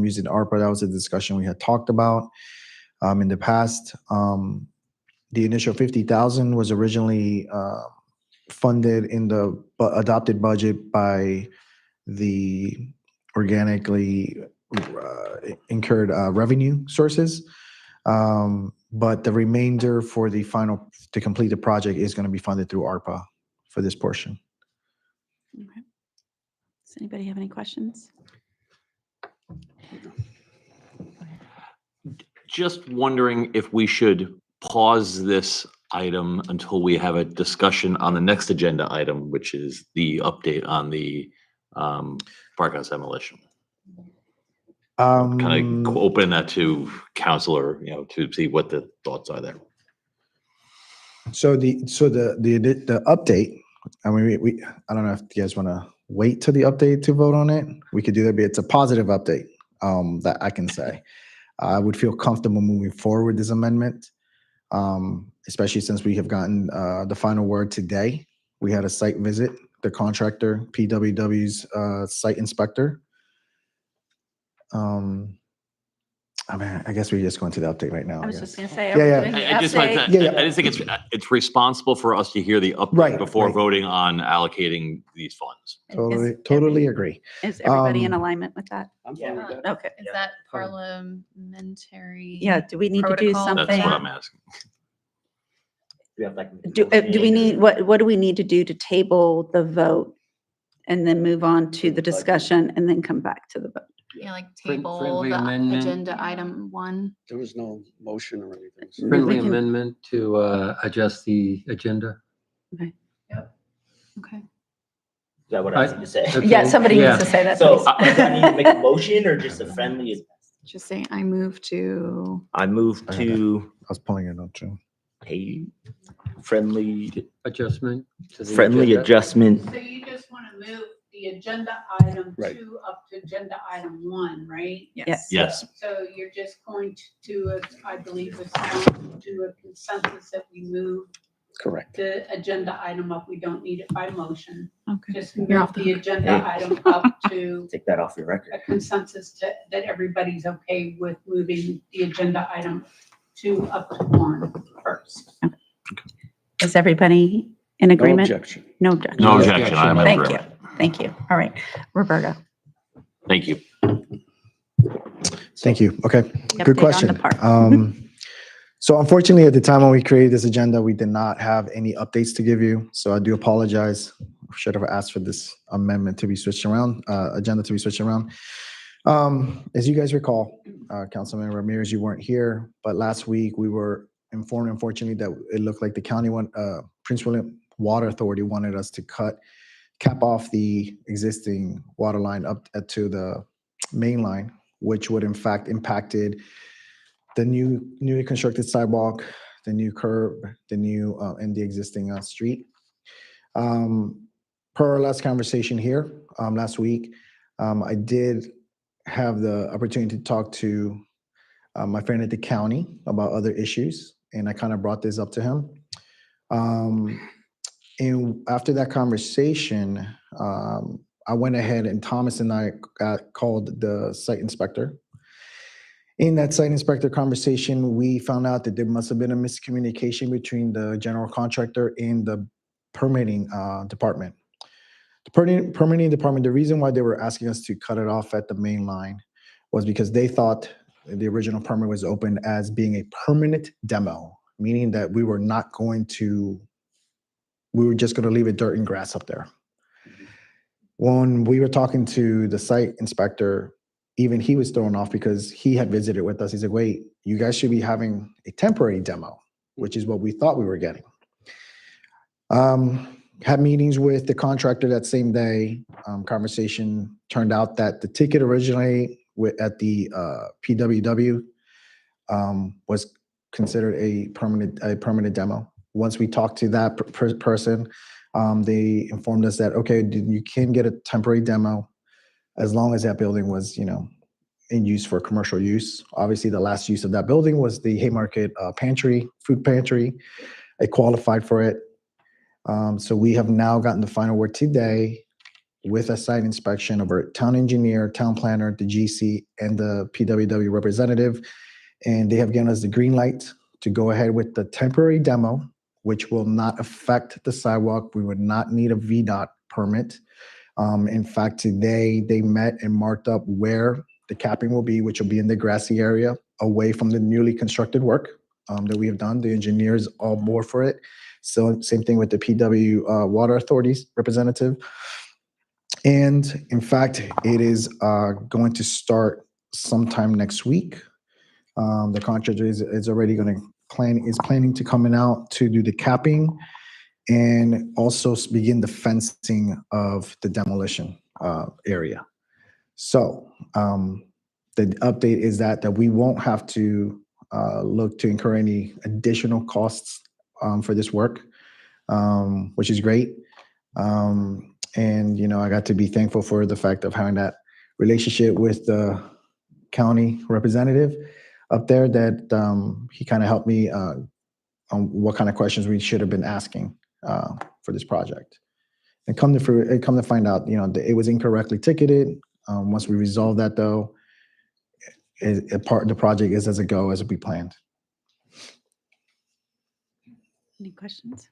using ARPA. That was a discussion we had talked about in the past. The initial 50,000 was originally funded in the adopted budget by the organically incurred revenue sources. But the remainder for the final, to complete the project is going to be funded through ARPA for this portion. Okay. Does anybody have any questions? Just wondering if we should pause this item until we have a discussion on the next agenda item, which is the update on the park house demolition. Kind of open that to counselor, to see what the thoughts are there. So the update, I mean, I don't know if you guys want to wait till the update to vote on it. We could do that, but it's a positive update that I can say. I would feel comfortable moving forward with this amendment, especially since we have gotten the final word today. We had a site visit, the contractor, PWW's site inspector. I mean, I guess we're just going to the update right now. I was just going to say. Yeah, yeah. everybody- I just like update. to, Yeah. I just think it's responsible for us to hear the update Right, before right. voting on allocating these funds. Totally agree. Is everybody in Um, alignment with that? I'm fine with that. Okay. Is that parliamentary? Yeah, do we need to do Protocol. something? That's what I'm asking. Do we need, what do we need to do to table the vote and then move on to the discussion and then come back to the vote? like Friend- table friendly the amendment. agenda item 1. There was no motion or anything. so- Friendly can- amendment to adjust the agenda. Okay. Is that what I need to say? Okay, Yeah, somebody yeah. needs to say that, So please. do I need to make a motion or just a friendly? Just say I move to, I move I to I was pulling it up too. a friendly, Adjustment. to the friendly agenda. adjustment. So you just want to move the agenda item Right. 2 up to agenda item 1, right? Yes. Yes. So you're just going to, I believe, to a consensus that we move Correct. the agenda item up. We don't need it by motion. okay. Just You're move off the the hook. agenda Hey. item up to Take that off your a record. consensus that everybody's okay with moving the agenda item 2 up to 1 first. Is everybody in No agreement? objection. No objection. No No objection. I'm in Thank you. agreement. Thank you. All right. Roberta. Thank you. Thank you. Okay, update on good the question. park. So unfortunately, at the time when we created this agenda, we did not have any updates to give you. So I do apologize. Should have asked for this amendment to be switched around, agenda to be switched around. As you guys recall, Councilman Ramirez, you weren't here, but last week we were informed, unfortunately, that it looked like the county Prince William Water Authority wanted us to cap off the existing water line up to the main line, which would in fact impacted the newly constructed sidewalk, the new curb, the new and the existing street. Per our last conversation here last week, I did have the opportunity to talk to my friend at the county about other issues, and I kind of brought this up to him. And after that conversation, I went ahead and Thomas and I called the site inspector. In that site inspector conversation, we found out that there must have been a miscommunication between the general contractor and the permitting department. The permitting department, the reason why they were asking us to cut it off at the main line was because they thought the original permit was opened as being a permanent demo, meaning that we were just going to leave it dirt and grass up there. When we were talking to the site inspector, even he was thrown off because he had visited with us. He said, wait, you guys should be having a temporary demo, which is what we thought we were getting. Had meetings with the contractor that same day. Conversation turned out that the ticket originally at the PWW was considered a permanent demo. Once we talked to that person, they informed us that, okay, you can get a temporary demo as long as that building was, in use for commercial use. Obviously, the last use of that building was the Haymarket food pantry. It qualified for it. So we have now gotten the final word today with a site inspection of our town engineer, town planner, the GC, and the PWW representative. And they have given us the green light to go ahead with the temporary demo, which will not affect the sidewalk. We would not need a VDOT permit. In fact, today they met and marked up where the capping will be, which will be in the grassy area away from the newly constructed work that we have done. The engineers all board for it. So same thing with the PW Water Authority's representative. And in fact, it is going to start sometime next week. The contractor is already planning to coming out to do the capping and also begin the fencing of the demolition area. So the update is that we won't have to look to incur any additional costs for this work, which is great. And, I got to be thankful for the fact of having that relationship with the county representative up there that he kind of helped me on what kind of questions we should have been asking for this project. And come to find out, it was incorrectly ticketed. Once we resolve that, though, the project is as a go as we planned. Any questions?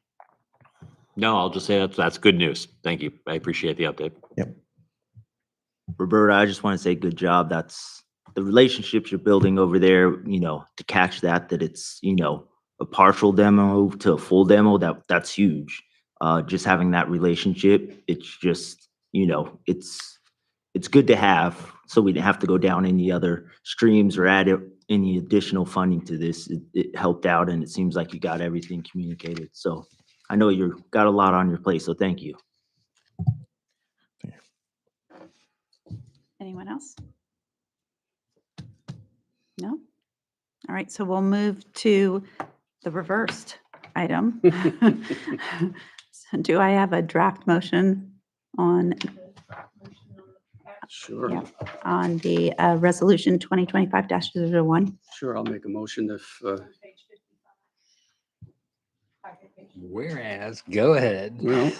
No, I'll just say that's good news. Thank you. I appreciate the update. Yep. Roberta, I just want to say good job. That's the relationships you're building over there, to catch that it's, a partial demo to a full demo, that's huge. Just having that relationship, it's just, it's it's good to have, so we didn't have to go down any other streams or add any additional funding to this. It helped out, and it seems like you got everything communicated. So I know you've got a lot on your plate, so thank you. Anyone else? No? All right, so we'll move to the reversed item. So do I have a draft motion on, Sure. yeah, on the resolution 2025-01? Sure, I'll make a motion if, Whereas, go ahead. well,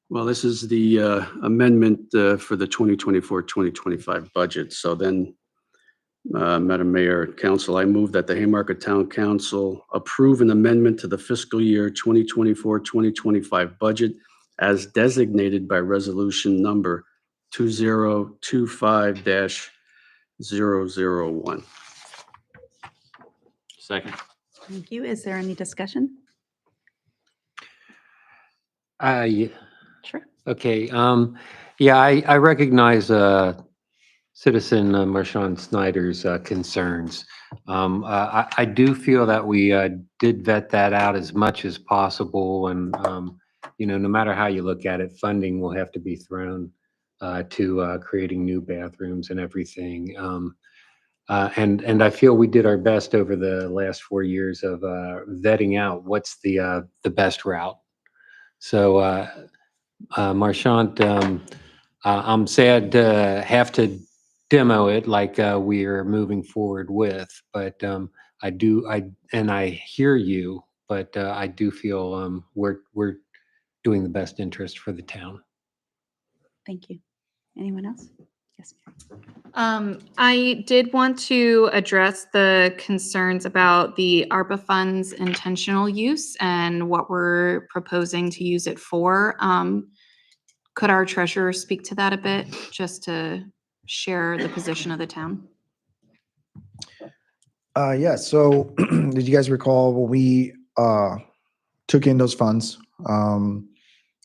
well, this is the amendment for the 2024-2025 budget. So then, Madam Mayor, Council, I move that the Haymarket Town Council approve an amendment to the fiscal year 2024-2025 budget as designated by resolution number 2025-001. Second. Thank you. Is there any discussion? Yeah, Sure. okay, yeah, I recognize, Citizen Marshawn Snyder's, concerns. I do feel that we, did vet that out as much as possible, and, you know, no matter how you look at it, funding will have to be thrown, to, creating new bathrooms and everything. And I feel we did our best over the last 4 years of, vetting out what's the best route. So, Marchant, I'm sad to have to demo it like we're moving forward with, but I hear you, but I do feel we're doing the best interest for the town. Thank you. Anyone else? Yes. I did want to address the concerns about the ARPA funds intentional use and what we're proposing to use it for. Could our treasurer speak to that a bit, just to share the position of the town? Yeah, so did you guys recall when we took in those funds?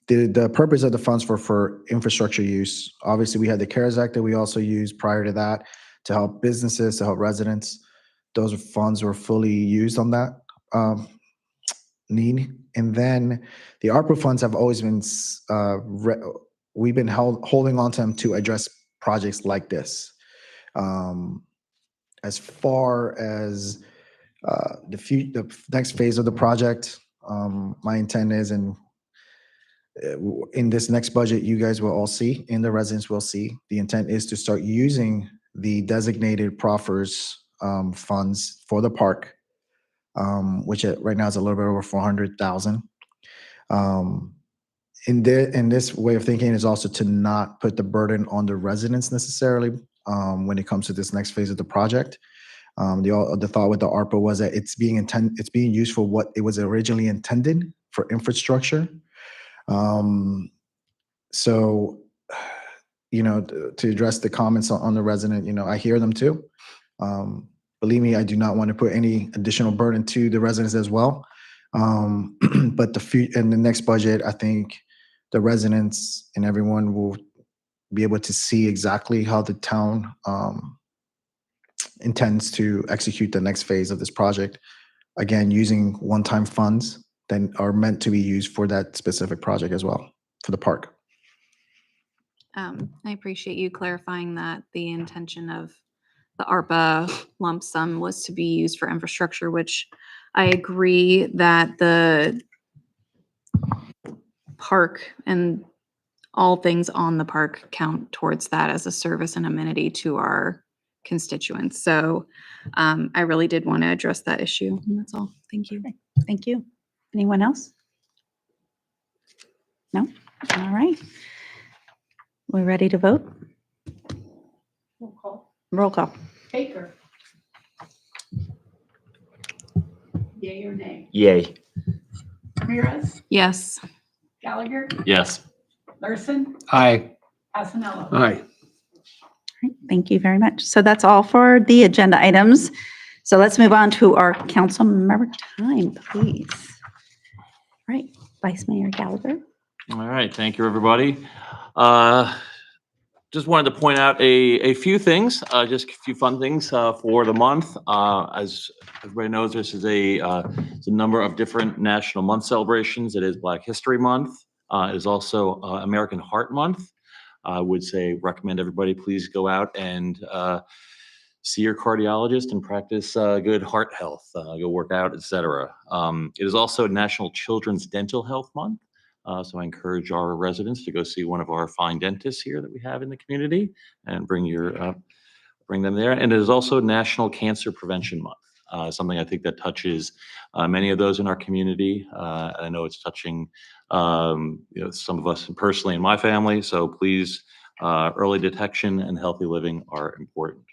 The purpose of the funds were for infrastructure use. Obviously, we had the CARES Act that we also used prior to that to help businesses, to help residents. Those funds were fully used on that need. And then the ARPA funds have always been, we've been holding on to them to address projects like this. As far as the next phase of the project, my intent is, and in this next budget, you guys will all see, and the residents will see, the intent is to start using the designated proffers funds for the park, which right now is a little bit over 400,000. In this way of thinking is also to not put the burden on the residents necessarily when it comes to this next phase of the project. The thought with the ARPA was that it's being used for what it was originally intended, for infrastructure. So, you know, to address the comments on the resident, you know, I hear them too. Believe me, I do not want to put any additional burden to the residents as well. But in the next budget, I think the residents and everyone will be able to see exactly how the town intends to execute the next phase of this project. Again, using one-time funds that are meant to be used for that specific project as well, for the park. I appreciate you clarifying that the intention of the ARPA lump sum was to be used for infrastructure, which I agree that the park and all things on the park count towards that as a service and amenity to our constituents. So I really did want to address that issue, and that's all. Thank you. Thank you. Anyone else? No? All right. We're ready to vote? Roll call. Roll call. Baker. Yay or nay? Yay. Ramirez, Yes. Gallagher, Yes. Larson, Aye. Pasanello. Aye. Thank you very much. So that's all for the agenda items. So let's move on to our council member time, please. All right, Vice Mayor Gallagher. All right, thank you, everybody. Just wanted to point out a few things, just a few fun things for the month. As everybody knows, this is it's a number of different national month celebrations. It is Black History Month. It is also American Heart Month. I would say recommend everybody please go out and see your cardiologist and practice good heart health, go work out, etc. It is also National Children's Dental Health Month. So I encourage our residents to go see one of our fine dentists here that we have in the community and bring them there. And it is also National Cancer Prevention Month, something I think that touches many of those in our community. I know it's touching some of us personally in my family. So please, early detection and healthy living are important.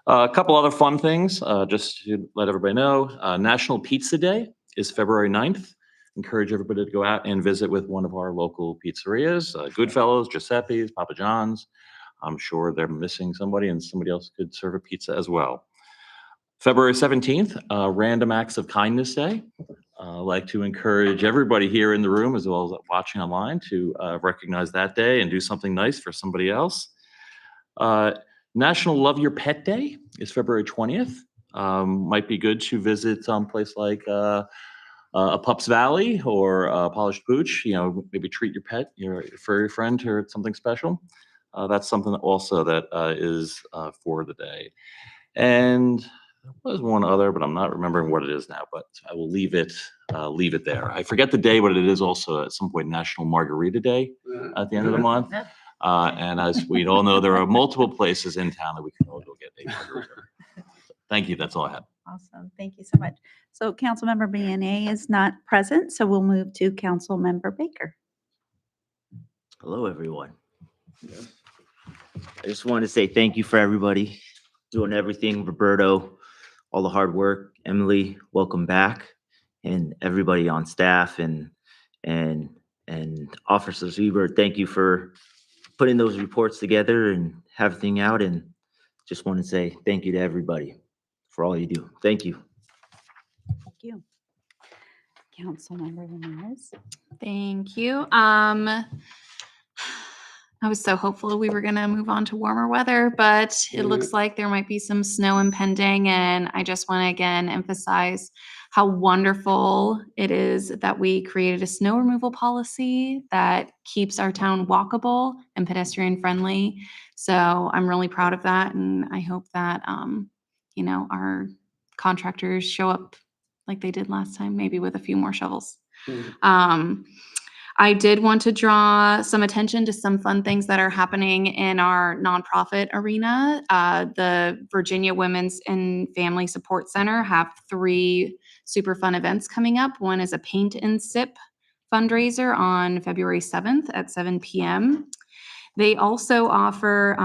A couple other fun things, just to let everybody know. National Pizza Day is February 9th. Encourage everybody to go out and visit with one of our local pizzerias, Goodfellows, Giuseppe's, Papa John's. I'm sure they're missing somebody and somebody else could serve a pizza as well. February 17th, Random Acts of Kindness Day. I'd like to encourage everybody here in the room as well as watching online to recognize that day and do something nice for somebody else. National Love Your Pet Day is February 20th. Might be good to visit some place like a Pups Valley or a Polished Pooch, maybe treat your pet, your furry friend to something special. That's something also that is for the day. And there was one other, but I'm not remembering what it is now, but I will leave it there. I forget the day, but it is also at some point National Margarita Day at the end of the month. And as we all know, there are multiple places in town that we can all go get a margarita. Thank you. That's all I have. Awesome. Thank you so much. So Councilmember BNA is not present, so we'll move to Councilmember Baker. Hello, everyone. I just want to say thank you for everybody doing everything. Roberto, all the hard work. Emily, welcome back. And everybody on staff and Officer Zieber, thank you for putting those reports together and everything out. And just want to say thank you to everybody for all you do. Thank you. Thank you. Councilmember Ramirez. Thank you. I was so hopeful we were going to move on to warmer weather, but it looks like there might be some snow impending. And I just want to again emphasize how wonderful it is that we created a snow removal policy that keeps our town walkable and pedestrian friendly. So I'm really proud of that. And I hope that, our contractors show up like they did last time, maybe with a few more shovels. I did want to draw some attention to some fun things that are happening in our nonprofit arena. The Virginia Women's and Family Support Center have 3 super fun events coming up. One is a Paint and Sip fundraiser on February 7th at 7 p.m. They also offer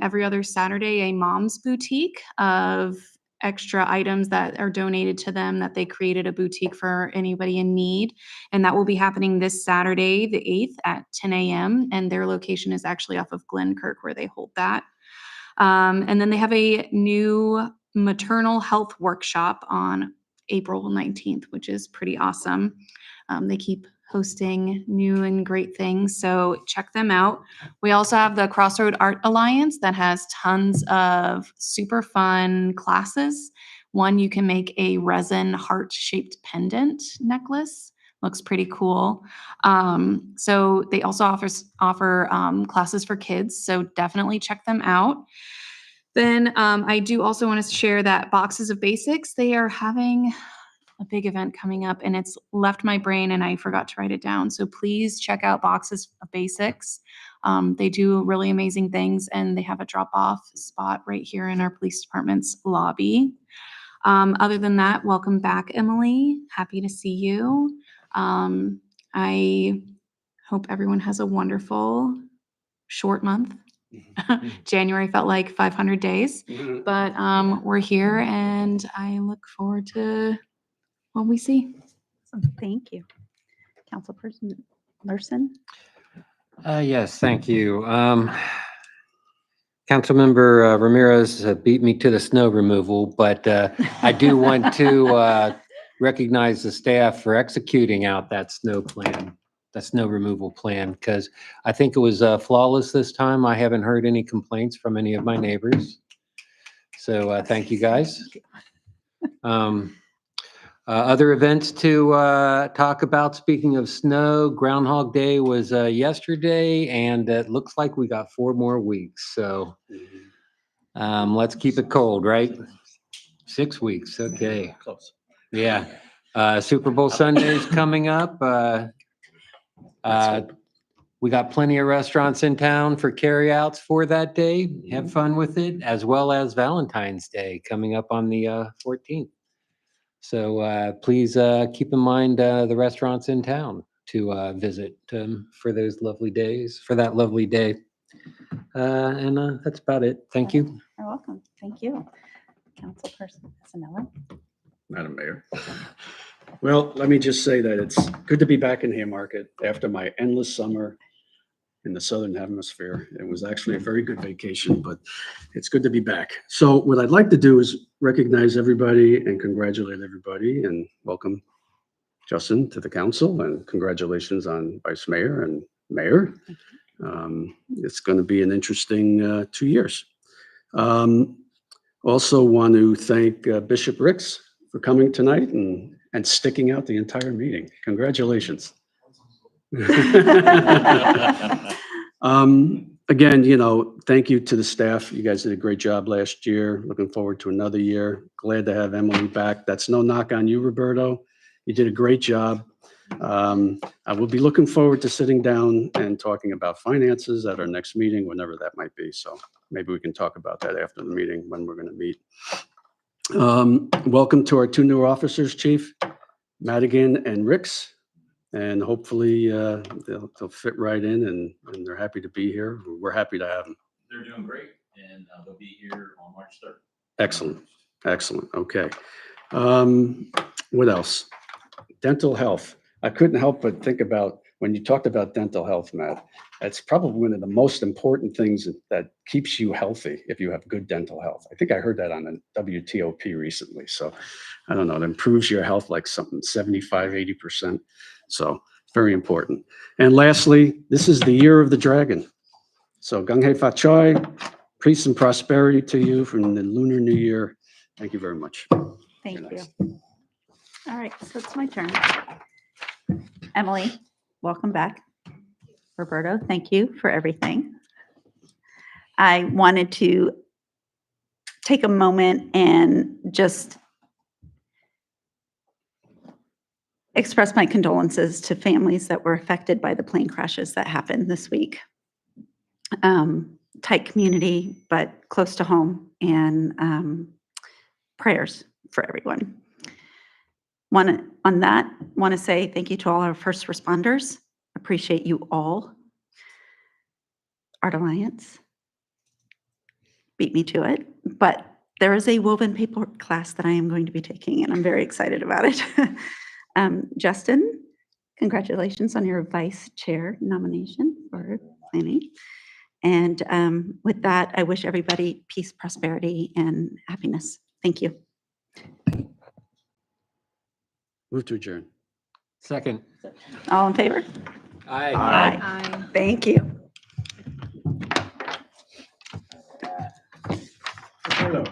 every other Saturday a mom's boutique of extra items that are donated to them, that they created a boutique for anybody in need. And that will be happening this Saturday, the 8th at 10 a.m. And their location is actually off of Glenkirk where they hold that. And then they have a new maternal health workshop on April 19th, which is pretty awesome. They keep hosting new and great things, so check them out. We also have the Crossroad Art Alliance that has tons of super fun classes. One, you can make a resin heart-shaped pendant necklace. Looks pretty cool. So they also offer classes for kids, so definitely check them out. Then I do also want to share that Boxes of Basics, they are having a big event coming up and it's left my brain and I forgot to write it down. So please check out Boxes of Basics. They do really amazing things and they have a drop-off spot right here in our police department's lobby. Other than that, welcome back, Emily. Happy to see you. I hope everyone has a wonderful short month. January felt like 500 days, but we're here and I look forward to what we see. Awesome. Thank you. Councilperson Larson. Yes, thank you. Councilmember Ramirez beat me to the snow removal, but I do want to recognize the staff for executing out that snow plan. snow removal plan, because I think it was flawless this time. I haven't heard any complaints from any of my neighbors. So thank you guys. Other events to talk about, speaking of snow, Groundhog Day was yesterday, and it looks like we got 4 more weeks. So let's keep it cold, right? 6 weeks, okay. Close. Yeah. Super Bowl Sunday's coming up. We got plenty of restaurants in town for carryouts for that day. Have fun with it, as well as Valentine's Day coming up on the 14th. So please keep in mind the restaurants in town to visit for those lovely days, for that lovely day. And that's about it. Thank you. You're welcome. Thank you. Councilperson Sanella. Madam Mayor. Well, let me just say that it's good to be back in Haymarket after my endless summer in the Southern Hemisphere. It was actually a very good vacation, but it's good to be back. So what I'd like to do is recognize everybody and congratulate everybody and welcome Justin to the council, and congratulations on Vice Mayor and Mayor. It's going to be an interesting 2 years. Also want to thank Bishop Ricks for coming tonight and sticking out the entire meeting. Congratulations. Again, thank you to the staff. You guys did a great job last year. Looking forward to another year. Glad to have Emily back. That's no knock on you, Roberto. You did a great job. I will be looking forward to sitting down and talking about finances at our next meeting, whenever that might be. So maybe we can talk about that after the meeting when we're going to meet. Welcome to our 2 new officers, Chief Madigan and Ricks. And hopefully they'll fit right in and they're happy to be here. We're happy to have them. They're doing great, and they'll be here on March 3rd. Excellent. Excellent. Okay. What else? Dental health. I couldn't help but think about when you talked about dental health, Matt. That's probably one of the most important things that keeps you healthy if you have good dental health. I think I heard that on a WTOP recently. So I don't know, it improves your health like something 75, 80%. So very important. And lastly, this is the year of the dragon. So Gung Hei Fat Choi, peace and prosperity to you from the Lunar New Year. Thank you very much. Thank You're you. nice. All right, so it's my turn. Emily, welcome back. Roberto, thank you for everything. I wanted to take a moment and just express my condolences to families that were affected by the plane crashes that happened this week. Tight community, but close to home, and prayers for everyone. On that, want to say thank you to all our first responders. Appreciate you all. Art Alliance beat me to it, but there is a woven paper class that I am going to be taking, and I'm very excited about it. Justin, congratulations on your vice chair nomination for planning. And with that, I wish everybody peace, prosperity, and happiness. Thank you. Move to adjourn. Second. All in favor? Aye. Aye. Thank you. Hello.